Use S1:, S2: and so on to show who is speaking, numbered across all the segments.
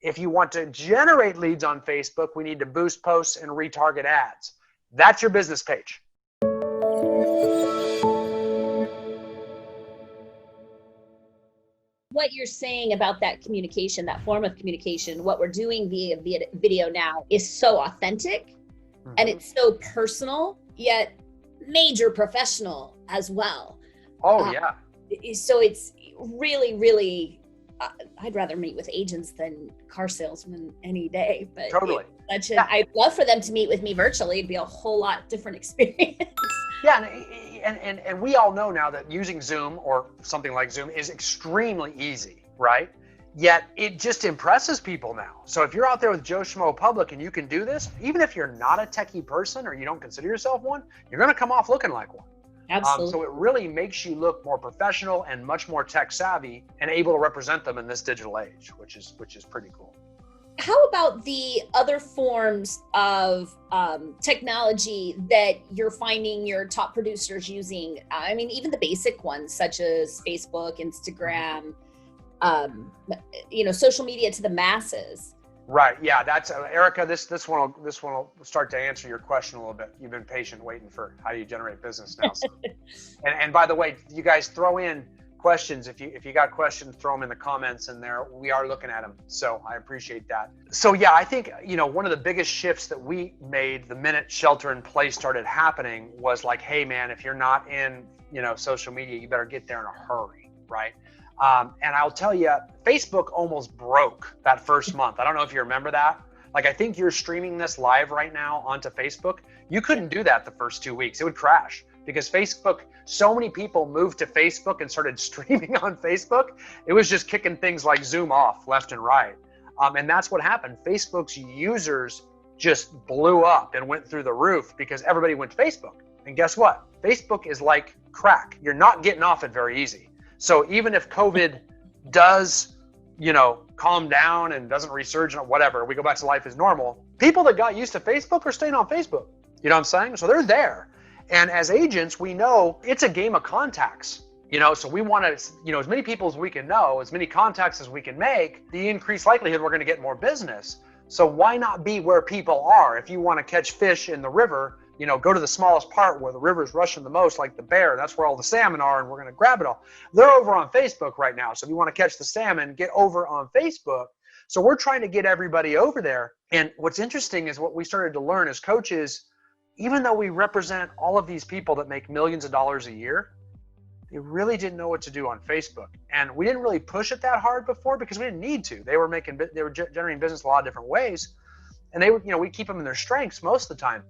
S1: If you want to generate leads on Facebook, we need to boost posts and retarget ads. That's your business page.
S2: What you're saying about that communication, that form of communication, what we're doing via video now is so authentic and it's so personal, yet major professional as well.
S1: Oh, yeah.
S2: So it's really, really, I'd rather meet with agents than car salesmen any day. But
S1: totally.
S2: I'd love for them to meet with me virtually. It'd be a whole lot different experience.
S1: Yeah, and we all know now that using Zoom or something like Zoom is extremely easy, right? Yet it just impresses people now. So if you're out there with Joe Schmo Public and you can do this, even if you're not a techie person or you don't consider yourself one, you're going to come off looking like one.
S2: Absolutely.
S1: So it really makes you look more professional and much more tech savvy and able to represent them in this digital age, which is pretty cool.
S2: How about the other forms of technology that you're finding your top producers using? I mean, even the basic ones such as Facebook, Instagram, social media to the masses. Right.
S1: Yeah. That's Erica. This one will start to answer your question a little bit. You've been patient waiting for how do you generate business now. So. and by the way, you guys throw in questions. If you got questions, throw them in the comments in there. We are looking at them. So I appreciate that. So yeah, I think, one of the biggest shifts that we made the minute shelter in place started happening was like, hey man, if you're not in, social media, you better get there in a hurry. Right. And I'll tell you, Facebook almost broke that first month. I don't know if you remember that. Like, I think you're streaming this live right now onto Facebook. You couldn't do that the first 2 weeks. It would crash because Facebook, so many people moved to Facebook and started streaming on Facebook. It was just kicking things like Zoom off left and right. And that's what happened. Facebook's users just blew up and went through the roof because everybody went to Facebook. And guess what? Facebook is like crack. You're not getting off it very easy. So even if COVID does, calm down and doesn't resurge or whatever, we go back to life as normal, people that got used to Facebook are staying on Facebook. You know what I'm saying? So they're there. And as agents, we know it's a game of contacts. So we want to, as many people as we can know, as many contacts as we can make, the increased likelihood we're going to get more business. So why not be where people are? If you want to catch fish in the river, go to the smallest part where the river's rushing the most, like the Bear. That's where all the salmon are, and we're going to grab it all. They're over on Facebook right now. So if you want to catch the salmon, get over on Facebook. So we're trying to get everybody over there. And what's interesting is what we started to learn as coaches, even though we represent all of these people that make millions of dollars a year, they really didn't know what to do on Facebook. And we didn't really push it that hard before because we didn't need to. They were generating business a lot of different ways. And we keep them in their strengths most of the time.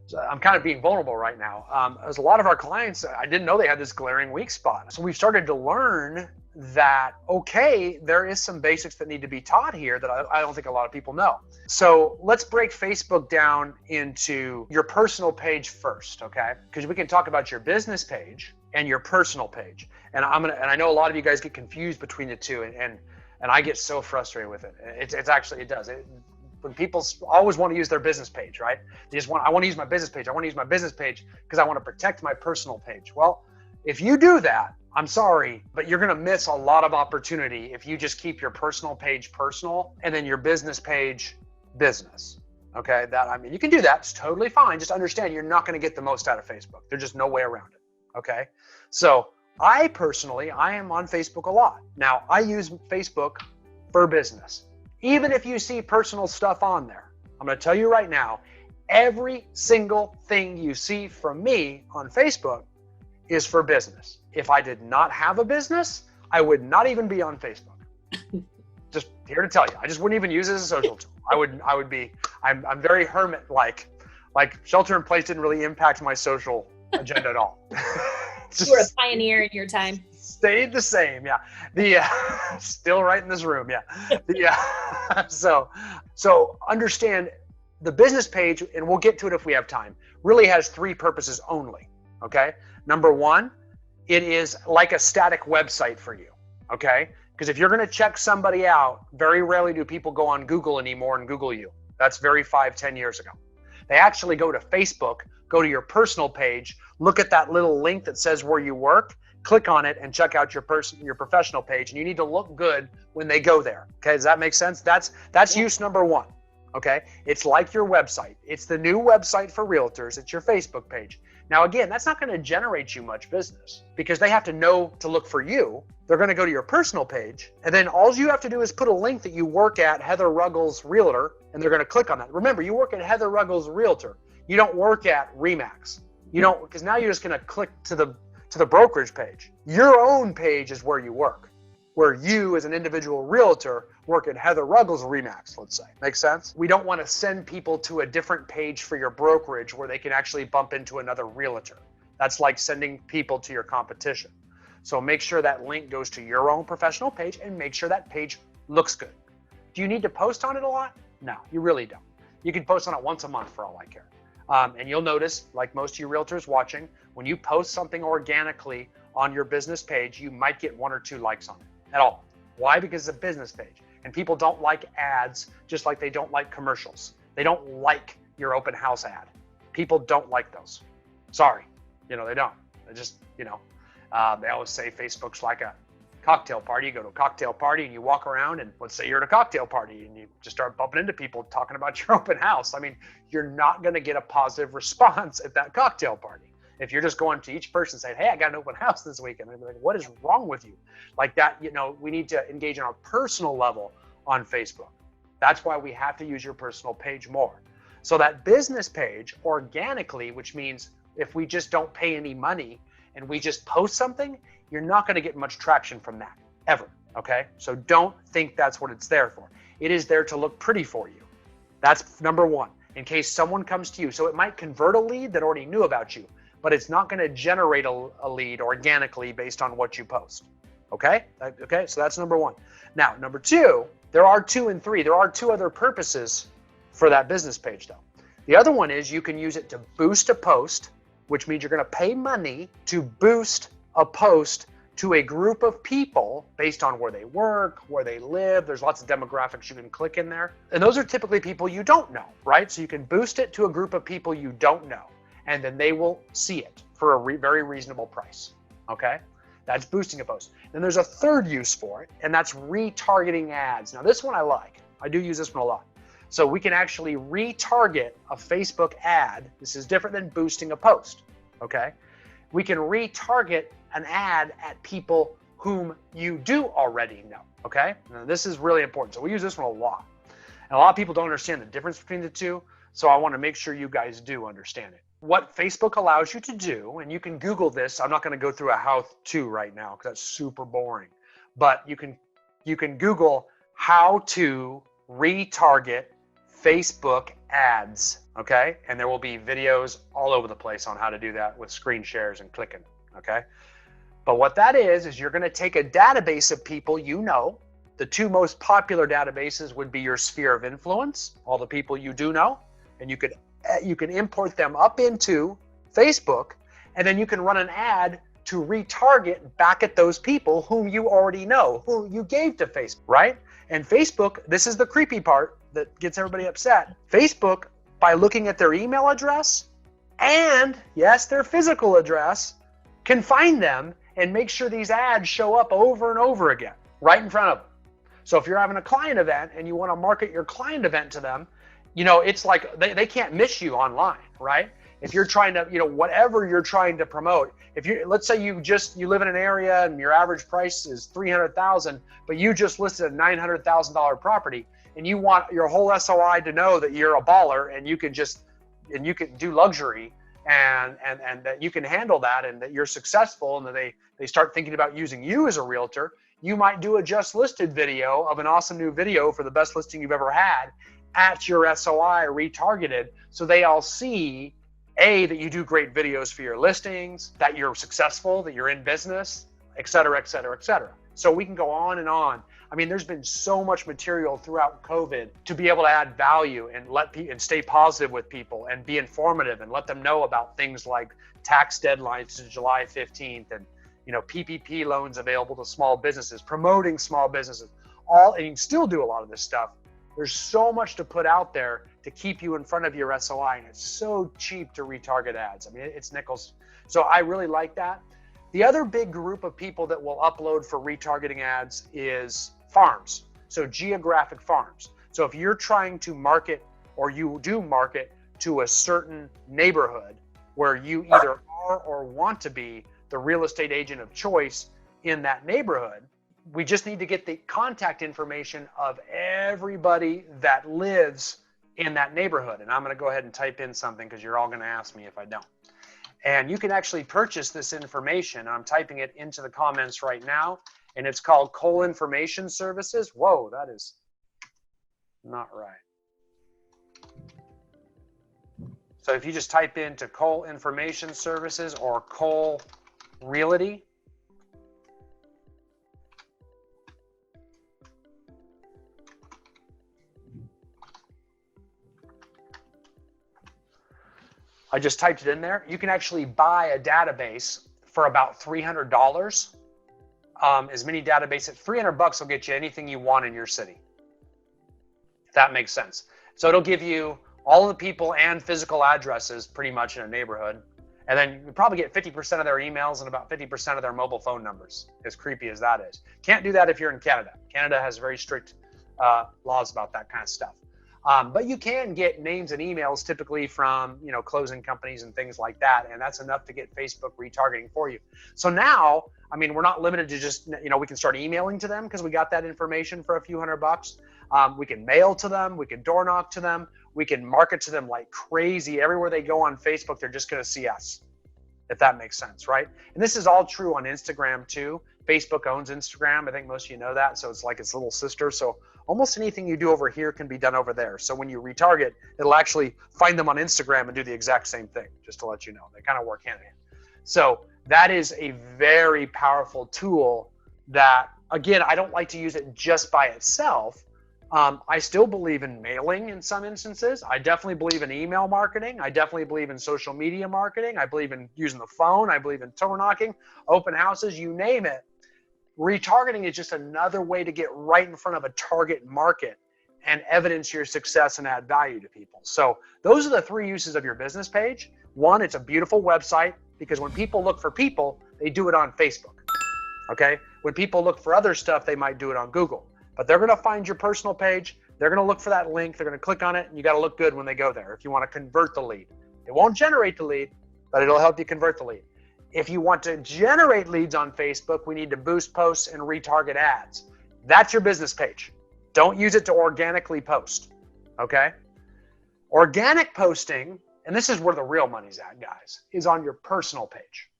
S1: So I'm kind of being vulnerable right now. As a lot of our clients, I didn't know they had this glaring weak spot. So we've started to learn that, okay, there is some basics that need to be taught here that I don't think a lot of people know. So let's break Facebook down into your personal page first, okay? Because we can talk about your business page and your personal page. And I know a lot of you guys get confused between the two, and I get so frustrated with it. It does. When people always want to use their business page, right? I want to use my business page. I want to use my business page because I want to protect my personal page. Well, if you do that, I'm sorry, but you're going to miss a lot of opportunity if you just keep your personal page personal and then your business page business. Okay, you can do that. It's totally fine. Just understand you're not going to get the most out of Facebook. There's just no way around it. Okay, so I am on Facebook a lot. Now, I use Facebook for business. Even if you see personal stuff on there, I'm going to tell you right now, every single thing you see from me on Facebook is for business. If I did not have a business, I would not even be on Facebook. Just here to tell you, I just wouldn't even use it as a social tool. I'm very hermit-like. Like shelter in place didn't really impact my social agenda at all.
S2: You were a pioneer in your time.
S1: Stayed the same, yeah. Still right in this room, yeah. So understand the business page, and we'll get to it if we have time, really has three purposes only, okay? Number one, it is like a static website for you, okay? Because if you're going to check somebody out, very rarely do people go on Google anymore and Google you. That's very 5-10 years ago. They actually go to Facebook, go to your personal page, look at that little link that says where you work, click on it and check out your professional page, and you need to look good when they go there. Okay, does that make sense? That's use number one. Okay, it's like your website. It's the new website for realtors. It's your Facebook page. Now, again, that's not going to generate you much business because they have to know to look for you. They're going to go to your personal page, and then all you have to do is put a link that you work at Heather Ruggles Realtor, and they're going to click on that. Remember, you work at Heather Ruggles Realtor. You don't work at Remax. You don't, because now you're just going to click to the brokerage page. Your own page is where you work, where you as an individual realtor work at Heather Ruggles Remax, let's say. Make sense? We don't want to send people to a different page for your brokerage where they can actually bump into another realtor. That's like sending people to your competition. So make sure that link goes to your own professional page and make sure that page looks good. Do you need to post on it a lot? No, you really don't. You can post on it once a month for all I care. And you'll notice, like most of you realtors watching, when you post something organically on your business page, you might get 1 or 2 likes on it at all. Why? Because it's a business page. And people don't like ads just like they don't like commercials. They don't like your open house ad. People don't like those. Sorry. They don't. They just, they always say Facebook's like a cocktail party. You go to a cocktail party and you walk around, and let's say you're at a cocktail party and you just start bumping into people talking about your open house. I mean, you're not going to get a positive response at that cocktail party. If you're just going to each person saying, hey, I got an open house this weekend, they'd be like, what is wrong with you? Like that, we need to engage on a personal level on Facebook. That's why we have to use your personal page more. So that business page organically, which means if we just don't pay any money and we just post something, you're not going to get much traction from that ever. Okay. So don't think that's what it's there for. It is there to look pretty for you. That's number one, in case someone comes to you. So it might convert a lead that already knew about you, but it's not going to generate a lead organically based on what you post. Okay. Okay. So that's number one. Now, number two, there are 2 and 3. There are 2 other purposes for that business page though. The other one is you can use it to boost a post, which means you're going to pay money to boost a post to a group of people based on where they work, where they live. There's lots of demographics you can click in there. And those are typically people you don't know, right? So you can boost it to a group of people you don't know, and then they will see it for a very reasonable price, okay? That's boosting a post. Then there's a third use for it, and that's retargeting ads. Now this one I like. I do use this one a lot. So we can actually retarget a Facebook ad. This is different than boosting a post, okay? We can retarget an ad at people whom you do already know, okay? Now this is really important. So we use this one a lot. And a lot of people don't understand the difference between the two, so I want to make sure you guys do understand it. What Facebook allows you to do, and you can Google this. I'm not going to go through a how-to right now because that's super boring. But you can Google how to retarget Facebook ads, okay? And there will be videos all over the place on how to do that with screen shares and clicking, okay? But what that is you're going to take a database of people you know. The 2 most popular databases would be your sphere of influence, all the people you do know, and you can import them up into Facebook, and then you can run an ad to retarget back at those people whom you already know, who you gave to Facebook, right? And Facebook, this is the creepy part that gets everybody upset. Facebook, by looking at their email address and, yes, their physical address, can find them and make sure these ads show up over and over again, right in front of them. So if you're having a client event and you want to market your client event to them, it's like they can't miss you online, right? If you're trying to, whatever you're trying to promote, let's say you live in an area and your average price is $300,000, but you just listed a $900,000 property, and you want your whole SOI to know that you're a baller and you can do luxury and that you can handle that and that you're successful, and that they start thinking about using you as a realtor, you might do a just listed video of an awesome new video for the best listing you've ever had at your SOI retargeted, so they all see that you do great videos for your listings, that you're successful, that you're in business, et cetera, et cetera, et cetera. So we can go on and on. I mean, there's been so much material throughout COVID to be able to add value and and stay positive with people and be informative and let them know about things like tax deadlines to July 15th and PPP loans available to small businesses, promoting small businesses, and you can still do a lot of this stuff. There's so much to put out there to keep you in front of your SOI, and it's so cheap to retarget ads. I mean, it's nickels. So I really like that. The other big group of people that will upload for retargeting ads is farms. So geographic farms. So if you're trying to market, or you do market to a certain neighborhood where you either are or want to be the real estate agent of choice in that neighborhood, we just need to get the contact information of everybody that lives in that neighborhood. And I'm going to go ahead and type in something because you're all going to ask me if I don't. And you can actually purchase this information. I'm typing it into the comments right now, and it's called Cole Information Services. Whoa, that is not right. So if you just type into Cole Information Services or Cole Realty, I just typed it in there. You can actually buy a database for about $300. As many databases, $300 will get you anything you want in your city. If that makes sense. So it'll give you all the people and physical addresses pretty much in a neighborhood. And then you probably get 50% of their emails and about 50% of their mobile phone numbers, as creepy as that is. Can't do that if you're in Canada. Canada has very strict laws about that kind of stuff. But you can get names and emails typically from, closing companies and things like that. And that's enough to get Facebook retargeting for you. So now, I mean, we're not limited to just, we can start emailing to them because we got that information for a few $100. We can mail to them. We can door knock to them. We can market to them like crazy. Everywhere they go on Facebook, they're just going to see us, if that makes sense, right? And this is all true on Instagram too. Facebook owns Instagram. I think most of you know that. So it's like its little sister. So almost anything you do over here can be done over there. So when you retarget, it'll actually find them on Instagram and do the exact same thing, just to let you know. They kind of work hand in hand. So that is a very powerful tool that, again, I don't like to use it just by itself. I still believe in mailing in some instances. I definitely believe in email marketing. I definitely believe in social media marketing. I believe in using the phone. I believe in door knocking, open houses, you name it. Retargeting is just another way to get right in front of a target market and evidence your success and add value to people. So those are the three uses of your business page. One, it's a beautiful website because when people look for people, they do it on Facebook. Okay? When people look for other stuff, they might do it on Google. But they're going to find your personal page. They're going to look for that link. They're going to click on it, and you got to look good when they go there if you want to convert the lead. It won't generate the lead, but it'll help you convert the lead. If you want to generate leads on Facebook, we need to boost posts and retarget ads. That's your business page. Don't use it to organically post, okay? Organic posting, and this is where the real money's at, guys, is on your personal page.